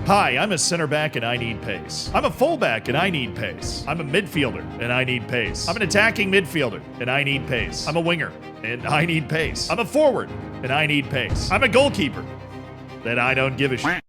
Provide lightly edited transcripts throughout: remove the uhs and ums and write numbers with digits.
Hi, I'm a center back and I need pace. I'm a fullback and I need pace. I'm a midfielder and I need pace. I'm an attacking midfielder and I need pace. I'm a winger and I need pace. I'm a forward and I need pace. I'm a goalkeeper and I don't give a shit.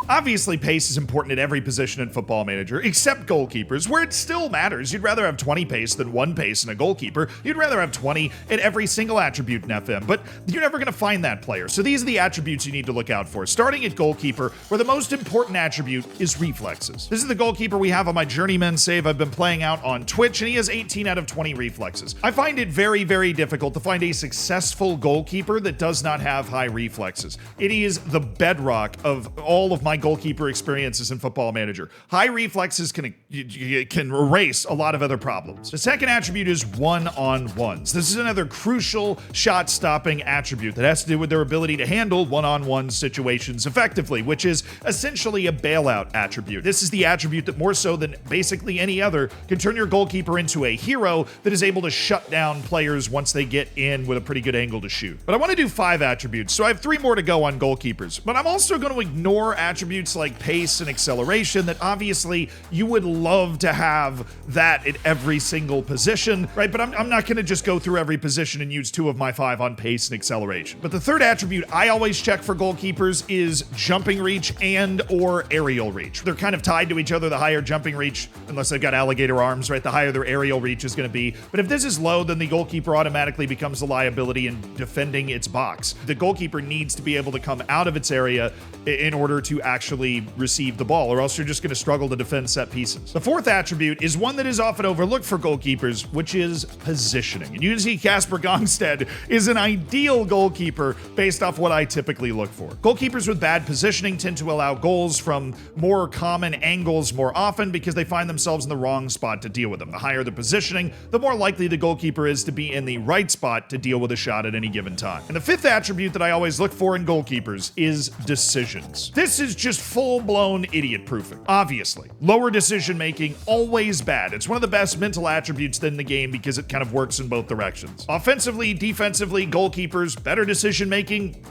Obviously, pace is important at every position in Football Manager, except goalkeepers, where it still matters. You'd rather have 20 pace than 1 pace in a goalkeeper. You'd rather have 20 at every single attribute in FM, but you're never going to find that player. So these are the attributes you need to look out for. Starting at goalkeeper, where the most important attribute is reflexes. This is the goalkeeper we have on my journeyman save I've been playing out on Twitch, and he has 18 out of 20 reflexes. I find it very, very difficult to find a successful goalkeeper that does not have high reflexes. It is the bedrock of all of my goalkeeper experiences in Football Manager. High reflexes can erase a lot of other problems. The second attribute is one-on-ones. This is another crucial shot-stopping attribute that has to do with their ability to handle one-on-one situations effectively, which is essentially a bailout attribute. This is the attribute that more so than basically any other can turn your goalkeeper into a hero that is able to shut down players once they get in with a pretty good angle to shoot. But I want to do 5 attributes, so I have 3 more to go on goalkeepers. But I'm also going to ignore attributes like pace and acceleration that obviously you would love to have that at every single position, right? But I'm not going to just go through every position and use 2 of my 5 on pace and acceleration. But the third attribute I always check for goalkeepers is jumping reach and or aerial reach. They're kind of tied to each other. The higher jumping reach, unless they've got alligator arms, right? The higher their aerial reach is going to be. But if this is low, then the goalkeeper automatically becomes a liability in defending its box. The goalkeeper needs to be able to come out of its area in order to actually receive the ball, or else you're just going to struggle to defend set pieces. The fourth attribute is one that is often overlooked for goalkeepers, which is positioning. And you can see Casper Gongstead is an ideal goalkeeper based off what I typically look for. Goalkeepers with bad positioning tend to allow goals from more common angles more often because they find themselves in the wrong spot to deal with them. The higher the positioning, the more likely the goalkeeper is to be in the right spot to deal with a shot at any given time. And the fifth attribute that I always look for in goalkeepers is decisions. This is just full-blown idiot proofing. Obviously, lower decision making, always bad. It's one of the best mental attributes in the game because it kind of works in both directions. Offensively, defensively, goalkeepers, better decision making,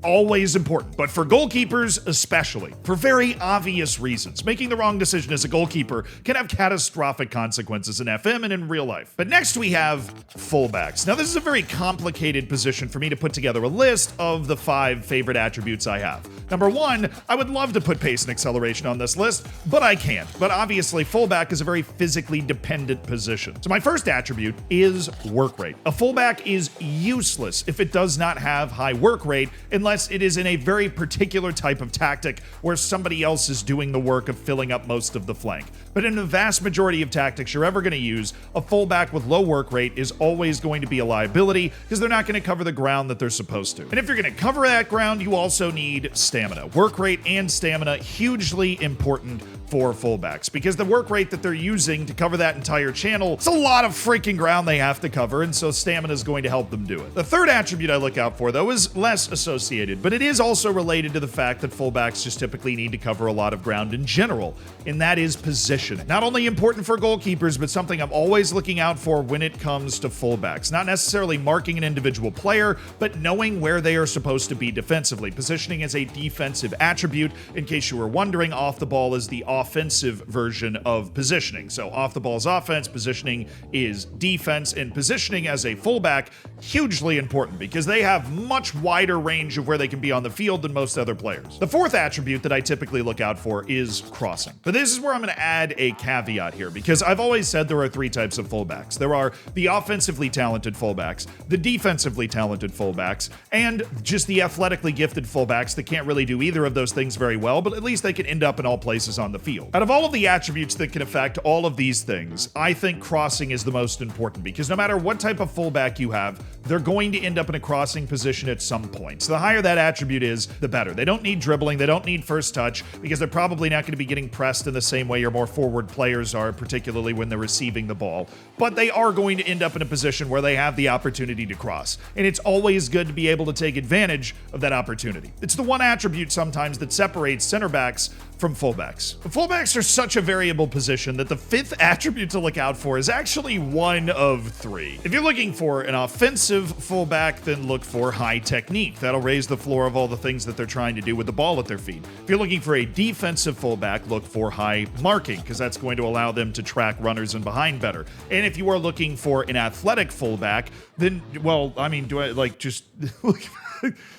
always important. But for goalkeepers especially, for very obvious reasons, making the wrong decision as a goalkeeper can have catastrophic consequences in FM and in real life. But next we have fullbacks. Now this is a very complicated position for me to put together a list of the 5 favorite attributes I have. Number 1, I would love to put pace and acceleration on this list, but I can't. But obviously fullback is a very physically dependent position. So my first attribute is work rate. A fullback is useless if it does not have high work rate unless it is in a very particular type of tactic where somebody else is doing the work of filling up most of the flank. But in the vast majority of tactics you're ever going to use, a fullback with low work rate is always going to be a liability because they're not going to cover the ground that they're supposed to. And if you're going to cover that ground, you also need stamina. Work rate and stamina, hugely important for fullbacks because the work rate that they're using to cover that entire channel, it's a lot of freaking ground they have to cover, and so stamina is going to help them do it. The third attribute I look out for, though, is less associated, but it is also related to the fact that fullbacks just typically need to cover a lot of ground in general, and that is positioning. Not only important for goalkeepers, but something I'm always looking out for when it comes to fullbacks. Not necessarily marking an individual player, but knowing where they are supposed to be defensively. Positioning is a defensive attribute. In case you were wondering, off the ball is the offensive version of positioning. So off the ball is offense, positioning is defense, and positioning as a fullback, hugely important because they have much wider range of where they can be on the field than most other players. The fourth attribute that I typically look out for is crossing. But this is where I'm going to add a caveat here because I've always said there are 3 types of fullbacks. There are the offensively talented fullbacks, the defensively talented fullbacks, and just the athletically gifted fullbacks that can't really do either of those things very well, but at least they can end up in all places on the field. Out of all of the attributes that can affect all of these things, I think crossing is the most important because no matter what type of fullback you have, they're going to end up in a crossing position at some point. So the higher that attribute is, the better. They don't need dribbling, they don't need first touch because they're probably not going to be getting pressed in the same way your more forward players are, particularly when they're receiving the ball. But they are going to end up in a position where they have the opportunity to cross. And it's always good to be able to take advantage of that opportunity. It's the one attribute sometimes that separates center backs from fullbacks. A Fullbacks are such a variable position that the fifth attribute to look out for is actually one of three. If you're looking for an offensive fullback, then look for high technique. That'll raise the floor of all the things that they're trying to do with the ball at their feet. If you're looking for a defensive fullback, look for high marking, because that's going to allow them to track runners and behind better. And if you are looking for an athletic fullback, then, well, I mean, do I like just look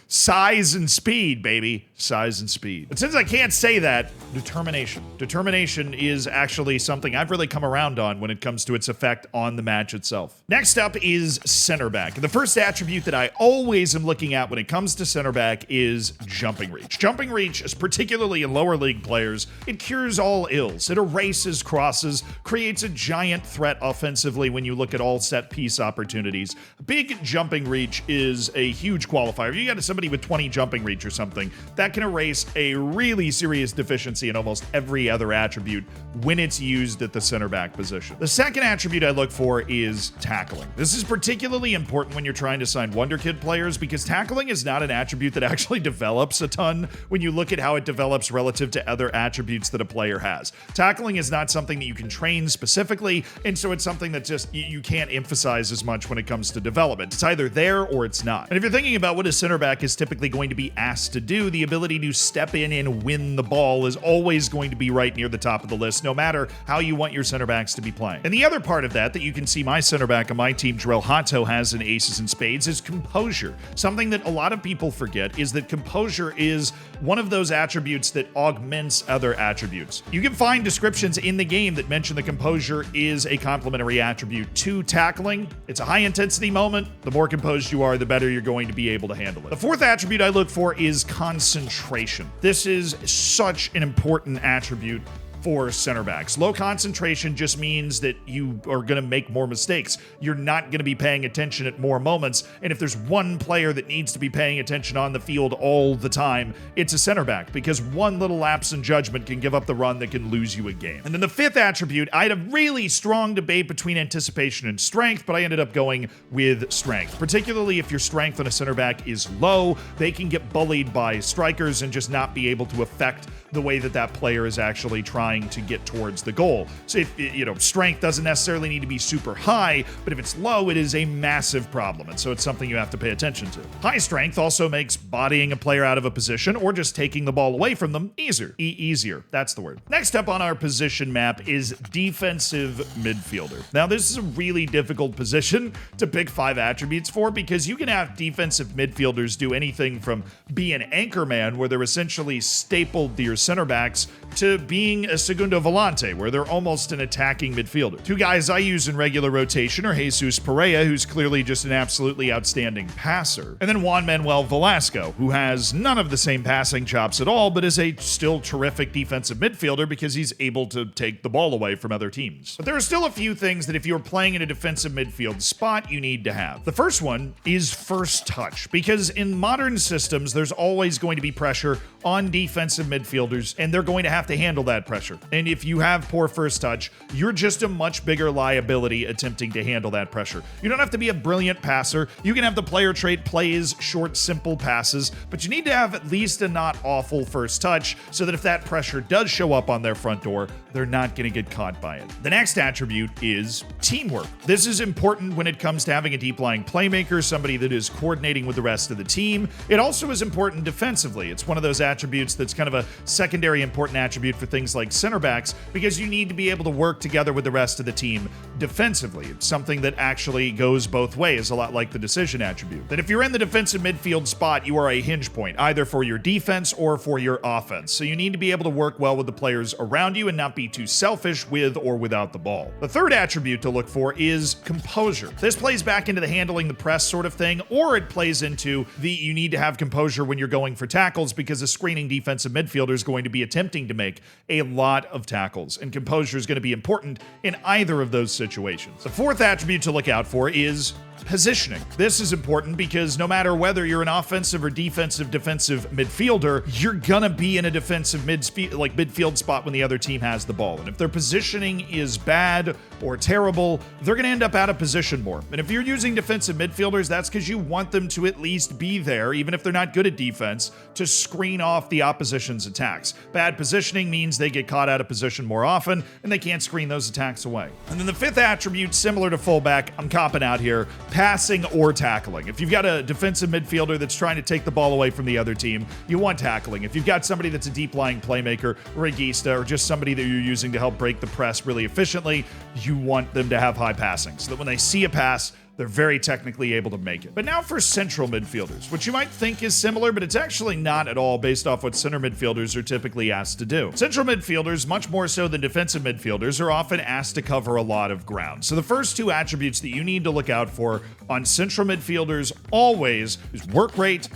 size and speed, baby. Size and speed. But since I can't say that, determination. Determination is actually something I've really come around on when it comes to its effect on the match itself. Next up is center back. The first attribute that I always am looking at when it comes to center back is jumping reach. Jumping reach, is particularly in lower league players, it cures all ills. It erases crosses, creates a giant threat offensively when you look at all set piece opportunities. Big jumping reach is a huge qualifier. If you got somebody with 20 jumping reach or something, that can erase a really serious deficiency in almost every other attribute when it's used at the center back position. The second attribute I look for is tackling. This is particularly important when you're trying to sign Wonderkid players, because tackling is not an attribute that actually develops a ton when you look at how it develops relative to other attributes that a player has. Tackling is not something that you can train specifically, and so it's something that just you can't emphasize as much when it comes to development. It's either there or it's not. And if you're thinking about what a center back is typically going to be asked to do, the ability to step in and win the ball is always going to be right near the top of the list, no matter how you want your center backs to be playing. And the other part of that you can see my center back on my team, Jarrell Hato, has in Aces and Spades is composure. Something that a lot of people forget is that composure is one of those attributes that augments other attributes. You can find descriptions in the game that mention that composure is a complementary attribute to tackling. It's a high intensity moment. The more composed you are, the better you're going to be able to handle it. The fourth attribute I look for is concentration. This is such an important attribute for center backs. Low concentration just means that you are going to make more mistakes. You're not going to be paying attention at more moments. And if there's one player that needs to be paying attention on the field all the time, it's a center back, because one little lapse in judgment can give up the run that can lose you a game. And then the fifth attribute, I had a really strong debate between anticipation and strength, but I ended up going with strength. Particularly if your strength on a center back is low, they can get bullied by strikers and just not be able to affect the way that that player is actually trying to get towards the goal. So if, strength doesn't necessarily need to be super high, but if it's low, it is a massive problem. And so it's something you have to pay attention to. High strength also makes bodying a player out of a position or just taking the ball away from them easier. Easier. That's the word. Next up on our position map is defensive midfielder. Now, this is a really difficult position to pick 5 attributes for, because you can have defensive midfielders do anything from be an anchor man, where they're essentially stapled to your center backs, to being a segundo volante, where they're almost an attacking midfielder. 2 guys I use in regular rotation are Jesus Pereira, who's clearly just an absolutely outstanding passer, and then Juan Manuel Velasco, who has none of the same passing chops at all, but is a still terrific defensive midfielder because he's able to take the ball away from other teams. But there are still a few things that if you're playing in a defensive midfield spot, you need to have. The first one is first touch, because in modern systems, there's always going to be pressure on defensive midfielders, and they're going to have to handle that pressure. And if you have poor first touch, you're just a much bigger liability attempting to handle that pressure. You don't have to be a brilliant passer. You can have the player trait plays short, simple passes, but you need to have at least a not awful first touch so that if that pressure does show up on their front door, they're not going to get caught by it. The next attribute is teamwork. This is important when it comes to having a deep lying playmaker, somebody that is coordinating with the rest of the team. It also is important defensively. It's one of those attributes that's kind of a secondary important attribute for things like center backs, because you need to be able to work together with the rest of the team defensively. It's something that actually goes both ways, a lot like the decision attribute. That if you're in the defensive midfield spot, you are a hinge point, either for your defense or for your offense. So you need to be able to work well with the players around you and not be too selfish with or without the ball. The third attribute to look for is composure. This plays back into the handling the press sort of thing, or it plays into the you need to have composure when you're going for tackles, because a screening defensive midfielder is going to be attempting to make a lot of tackles, and composure is going to be important in either of those situations. The fourth attribute to look out for is positioning. This is important because no matter whether you're an offensive or defensive midfielder, you're gonna be in a defensive midfield spot when the other team has the ball. And if their positioning is bad or terrible, they're gonna end up out of position more. And if you're using defensive midfielders, that's because you want them to at least be there, even if they're not good at defense, to screen off the opposition's attacks. Bad position positioning means they get caught out of position more often, and they can't screen those attacks away. And then the fifth attribute, similar to fullback, I'm copping out here, passing or tackling. If you've got a defensive midfielder that's trying to take the ball away from the other team, you want tackling. If you've got somebody that's a deep-lying playmaker, or a regista, or just somebody that you're using to help break the press really efficiently, you want them to have high passing, so that when they see a pass, they're very technically able to make it. But now for central midfielders, which you might think is similar, but it's actually not at all based off what center midfielders are typically asked to do. Central midfielders, much more so than defensive midfielders, are often asked to cover a lot of ground. So the first two attributes that you need to look out for on central midfielders always is work rate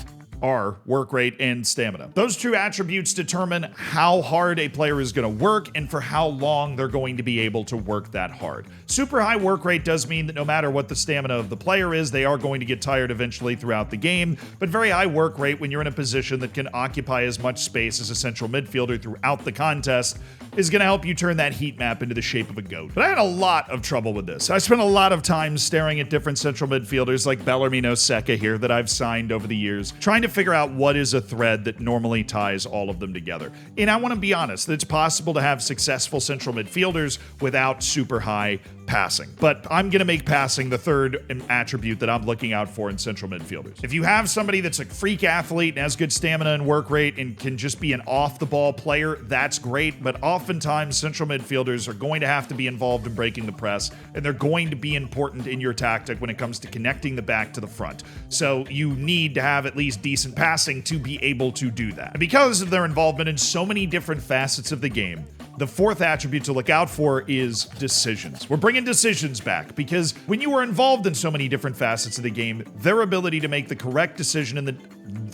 and stamina. Those two attributes determine how hard a player is going to work and for how long they're going to be able to work that hard. Super high work rate does mean that no matter what the stamina of the player is, they are going to get tired eventually throughout the game, but very high work rate when you're in a position that can occupy as much space as a central midfielder throughout the contest is going to help you turn that heat map into the shape of a goat. But I had a lot of trouble with this. I spent a lot of time staring at different central midfielders like Bellarmino Seca here that I've signed over the years, trying to figure out what is a thread that normally ties all of them together. And I want to be honest, that it's possible to have successful central midfielders without super high passing. But I'm going to make passing the third attribute that I'm looking out for in central midfielders. If you have somebody that's a freak athlete and has good stamina and work rate and can just be an off-the-ball player, that's great, but oftentimes central midfielders are going to have to be involved in breaking the press, and they're going to be important in your tactic when it comes to connecting the back to the front. So you need to have at least decent passing to be able to do that. And because of their involvement in so many different facets of the game, the fourth attribute to look out for is decisions. We're bringing decisions back because when you are involved in so many different facets of the game, their ability to make the correct decision in the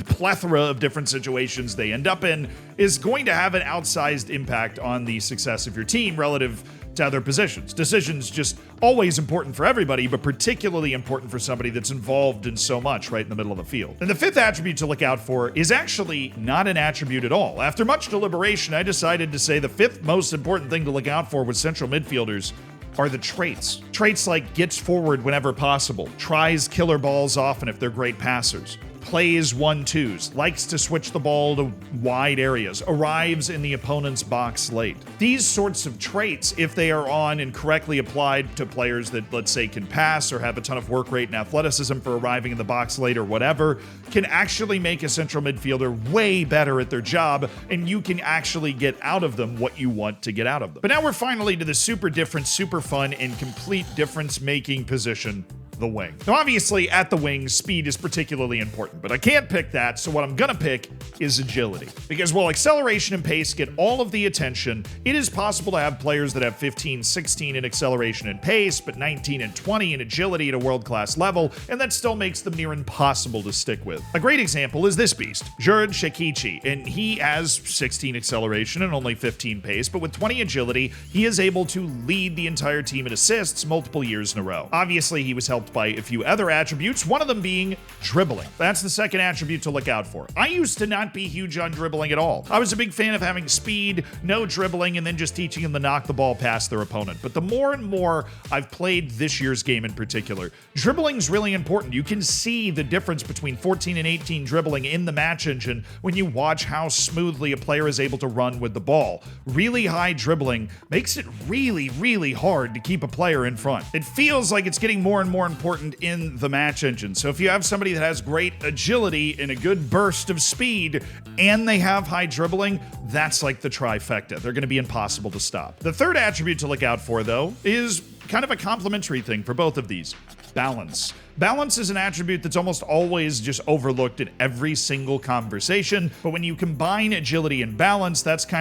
plethora of different situations they end up in is going to have an outsized impact on the success of your team relative to other positions. Decisions just always important for everybody, but particularly important for somebody that's involved in so much right in the middle of the field. And the fifth attribute to look out for is actually not an attribute at all. After much deliberation, I decided to say the fifth most important thing to look out for with central midfielders are the traits. Traits like gets forward whenever possible, tries killer balls often if they're great passers, plays 1-2s, likes to switch the ball to wide areas, arrives in the opponent's box late. These sorts of traits, if they are on and correctly applied to players that, let's say, can pass or have a ton of work rate and athleticism for arriving in the box late or whatever, can actually make a central midfielder way better at their job, and you can actually get out of them what you want to get out of them. But now we're finally to the super different, super fun, and complete difference-making position, the wing. Now, obviously, at the wing, speed is particularly important, but I can't pick that, so what I'm gonna pick is agility. Because while acceleration and pace get all of the attention, it is possible to have players that have 15, 16 in acceleration and pace, but 19 and 20 in agility at a world-class level, and that still makes them near impossible to stick with. A great example is this beast, Juraj Shekichi, and he has 16 acceleration and only 15 pace, but with 20 agility, he is able to lead the entire team in assists multiple years in a row. Obviously, he was helped by a few other attributes, one of them being dribbling. That's the second attribute to look out for. I used to not be huge on dribbling at all. I was a big fan of having speed, no dribbling, and then just teaching them to knock the ball past their opponent. But the more and more I've played this year's game in particular, dribbling's really important. You can see the difference between 14 and 18 dribbling in the match engine when you watch how smoothly a player is able to run with the ball. Really high dribbling makes it really, really hard to keep a player in front. It feels like it's getting more and more important in the match engine. So if you have somebody that has great agility and a good burst of speed and they have high dribbling, that's like the trifecta. They're going to be impossible to stop. The third attribute to look out for, though, is kind of a complementary thing for both of these. Balance. Balance is an attribute that's almost always just overlooked in every single conversation, but when you combine agility and balance, that's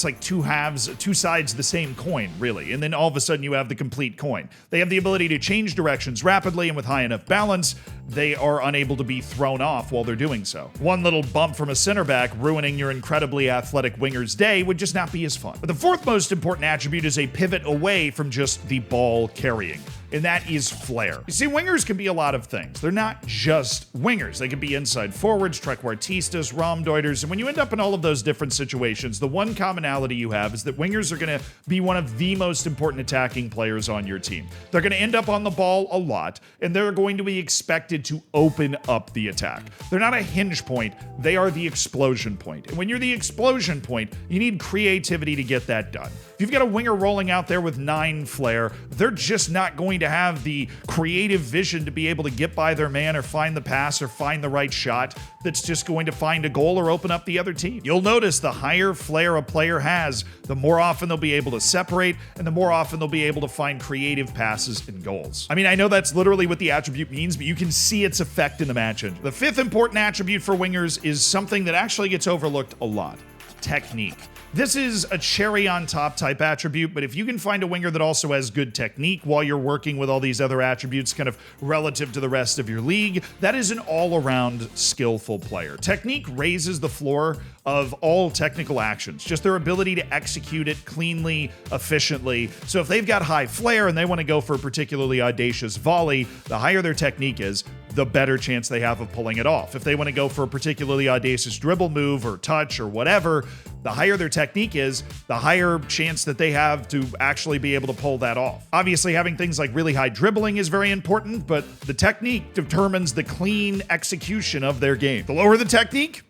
like two sides of the same coin, really. And then all of a sudden you have the complete coin. They have the ability to change directions rapidly, and with high enough balance, they are unable to be thrown off while they're doing so. One little bump from a center back ruining your incredibly athletic winger's day would just not be as fun. But the fourth most important attribute is a pivot away from just the ball carrying. and that is flair. You see, wingers can be a lot of things. They're not just wingers. They can be inside forwards, trequartistas, romdeuters, and when you end up in all of those different situations, the one commonality you have is that wingers are going to be one of the most important attacking players on your team. They're going to end up on the ball a lot, and they're going to be expected to open up the attack. They're not a hinge point, they are the explosion point. And when you're the explosion point, you need creativity to get that done. If you've got a winger rolling out there with 9 flair, they're just not going to have the creative vision to be able to get by their man or find the pass or find the right shot that's just going to find a goal or open up the other team. You'll notice the higher flair a player has, the more often they'll be able to separate and the more often they'll be able to find creative passes and goals. I mean, I know that's literally what the attribute means, but you can see its effect in the match engine. The 5th important attribute for wingers is something that actually gets overlooked a lot: technique. This is a cherry on top type attribute, but if you can find a winger that also has good technique while you're working with all these other attributes kind of relative to the rest of your league, that is an all-around skillful player. Technique raises the floor of all technical actions, just their ability to execute it cleanly, efficiently. So if they've got high flair and they want to go for a particularly audacious volley, the higher their technique is, the better chance they have of pulling it off. If they want to go for a particularly audacious dribble move or touch or whatever, the higher their technique is, the higher chance that they have to actually be able to pull that off. Obviously, having things like really high dribbling is very important, but the technique determines the clean execution of their game. The lower the technique,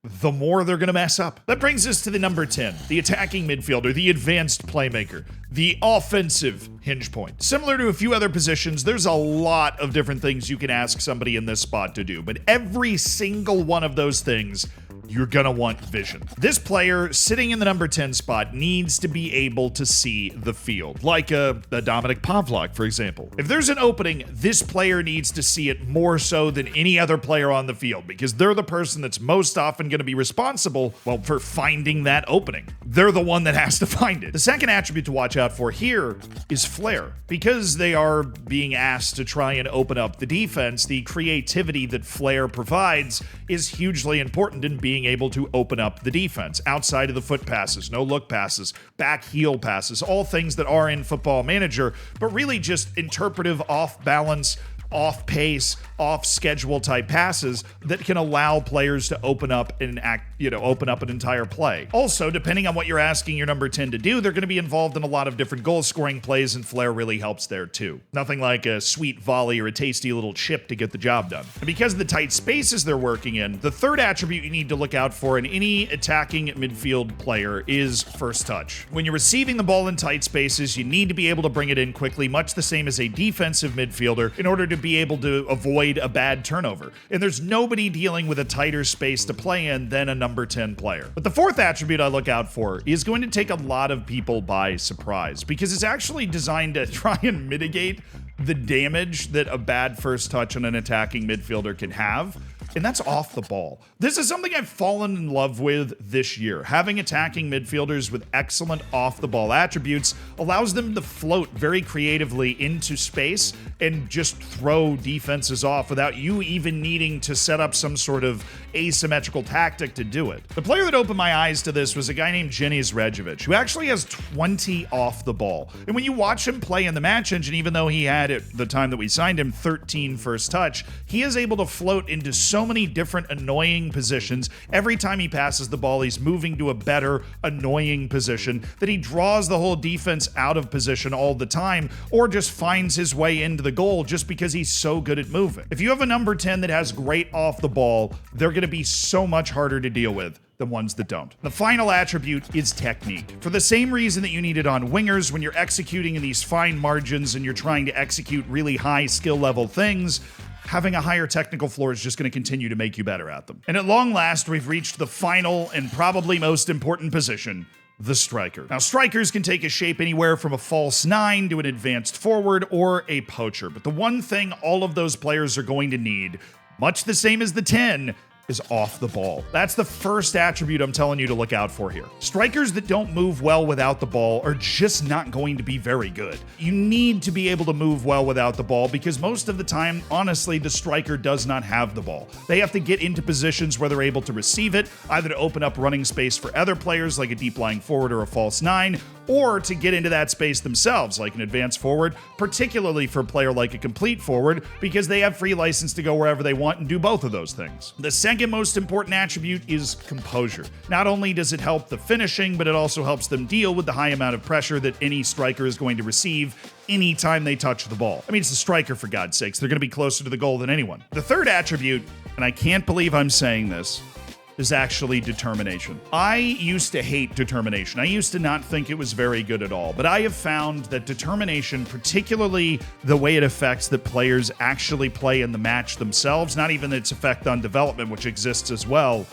the more they're going to mess up. That brings us to the number 10, the attacking midfielder, the advanced playmaker, the offensive hinge point. Similar to a few other positions, there's a lot of different things you can ask somebody in this spot to do, but every single one of those things, you're gonna want vision. This player sitting in the number 10 spot needs to be able to see the field, like a Dominic Pavlak, for example. If there's an opening, this player needs to see it more so than any other player on the field, because they're the person that's most often gonna be responsible, well, for finding that opening. They're the one that has to find it. The second attribute to watch out for here is flair. Because they are being asked to try and open up the defense, the creativity that flair provides is hugely important in being able to open up the defense. Outside of the foot passes, no look passes, back heel passes, all things that are in Football Manager, but really just interpretive, off balance, off pace, off schedule type passes that can allow players to open up and open up an entire play. Also, depending on what you're asking your number 10 to do, they're going to be involved in a lot of different goal scoring plays, and flair really helps there too. Nothing like a sweet volley or a tasty little chip to get the job done. And because of the tight spaces they're working in, the third attribute you need to look out for in any attacking midfield player is first touch. When you're receiving the ball in tight spaces, you need to be able to bring it in quickly, much the same as a defensive midfielder, in order to be able to avoid a bad turnover. And there's nobody dealing with a tighter space to play in than a number 10 player. But the fourth attribute I look out for is going to take a lot of people by surprise, because it's actually designed to try and mitigate the damage that a bad first touch on an attacking midfielder can have. And that's off the ball. This is something I've fallen in love with this year. Having attacking midfielders with excellent off-the-ball attributes allows them to float very creatively into space and just throw defenses off without you even needing to set up some sort of asymmetrical tactic to do it. The player that opened my eyes to this was a guy named Jeniz Rejovic, who actually has 20 off the ball. And when you watch him play in the match engine, even though he had, at the time that we signed him, 13 first touch, he is able to float into so many different annoying positions. Every time he passes the ball, he's moving to a better annoying position that he draws the whole defense out of position all the time, or just finds his way into the goal just because he's so good at moving. If you have a number 10 that has great off the ball, they're going to be so much harder to deal with than ones that don't. The final attribute is technique. For the same reason that you need it on wingers when you're executing in these fine margins and you're trying to execute really high skill level things, having a higher technical floor is just going to continue to make you better at them. And at long last, we've reached the final and probably most important position, the striker. Now, strikers can take a shape anywhere from a false 9 to an advanced forward or a poacher. But the one thing all of those players are going to need, much the same as the 10, is off the ball. That's the first attribute I'm telling you to look out for here. Strikers that don't move well without the ball are just not going to be very good. You need to be able to move well without the ball because most of the time, honestly, the striker does not have the ball. They have to get into positions where they're able to receive it, either to open up running space for other players like a deep lying forward or a false nine, or to get into that space themselves like an advanced forward, particularly for a player like a complete forward, because they have free license to go wherever they want and do both of those things. The second most important attribute is composure. Not only does it help the finishing, but it also helps them deal with the high amount of pressure that any striker is going to receive anytime they touch the ball. I mean, it's the striker, for God's sakes. They're going to be closer to the goal than anyone. The third attribute, and I can't believe I'm saying this, is actually determination. I used to hate determination. I used to not think it was very good at all, but I have found that determination, particularly the way it affects that players actually play in the match themselves, not even its effect on development, which exists as well,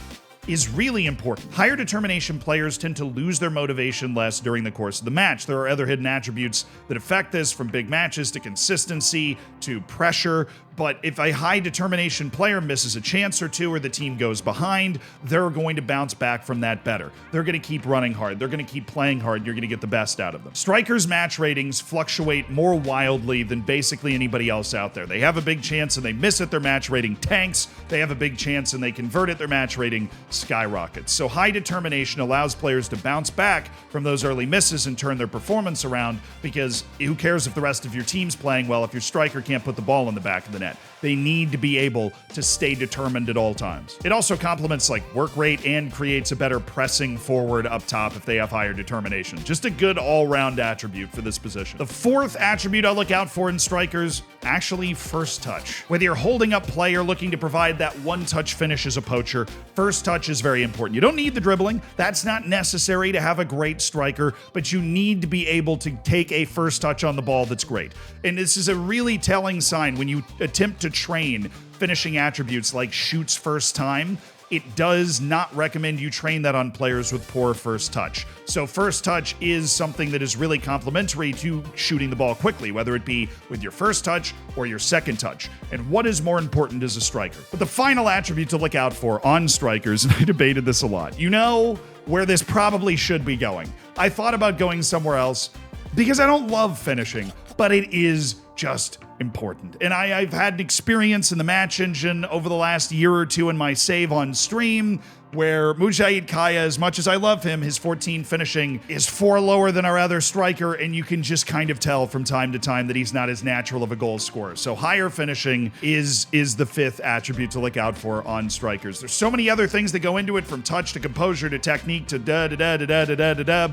is really important. Higher determination players tend to lose their motivation less during the course of the match. There are other hidden attributes that affect this, from big matches to consistency to pressure. But if a high determination player misses a chance or two or the team goes behind, they're going to bounce back from that better. They're going to keep running hard. They're going to keep playing hard. You're going to get the best out of them. Strikers' match ratings fluctuate more wildly than basically anybody else out there. They have a big chance and they miss it, their match rating tanks. They have a big chance and they convert it, their match rating skyrockets. So high determination allows players to bounce back from those early misses and turn their performance around, because who cares if the rest of your team's playing well if your striker can't put the ball in the back of the net. They need to be able to stay determined at all times. It also complements like work rate and creates a better pressing forward up top if they have higher determination. Just a good all-round attribute for this position. The fourth attribute I look out for in strikers, actually first touch. Whether you're holding up play or looking to provide that one-touch finish as a poacher, first touch is very important. You don't need the dribbling. That's not necessary to have a great striker, but you need to be able to take a first touch on the ball that's great. And this is a really telling sign when you attempt to train finishing attributes like shoots first time. It does not recommend you train that on players with poor first touch. So first touch is something that is really complementary to shooting the ball quickly, whether it be with your first touch or your second touch. And what is more important as a striker? But the final attribute to look out for on strikers, and I debated this a lot, you know where this probably should be going. I thought about going somewhere else because I don't love finishing, but it is just important. And I've had an experience in the match engine over the last year or two in my save on stream where Mujahid Kaya, as much as I love him, his 14 finishing is 4 lower than our other striker, and you can just kind of tell from time to time that he's not as natural of a goal scorer. So higher finishing is the fifth attribute to look out for on strikers. There's so many other things that go into it, from touch to composure to technique to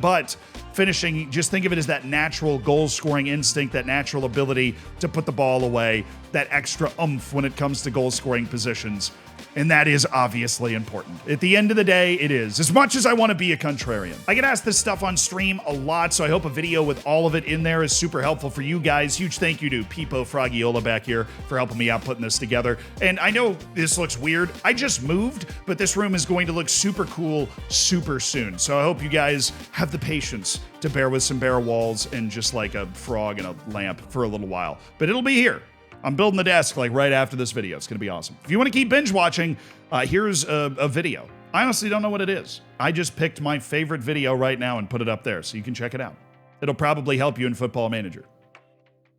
but finishing, just think of it as that natural goal scoring instinct, that natural ability to put the ball away, that extra oomph when it comes to goal scoring positions. And that is obviously important. At the end of the day, it is. As much as I want to be a contrarian. I get asked this stuff on stream a lot, so I hope a video with all of it in there is super helpful for you guys. Huge thank you to Pipo Fragiola back here for helping me out putting this together. And I know this looks weird. I just moved, but this room is going to look super cool super soon. So I hope you guys have the patience to bear with some bare walls and just like a frog and a lamp for a little while. But it'll be here. I'm building the desk like right after this video. It's going to be awesome. If you want to keep binge watching, here's a video. I honestly don't know what it is. I just picked my favorite video right now and put it up there so you can check it out. It'll probably help you in Football Manager.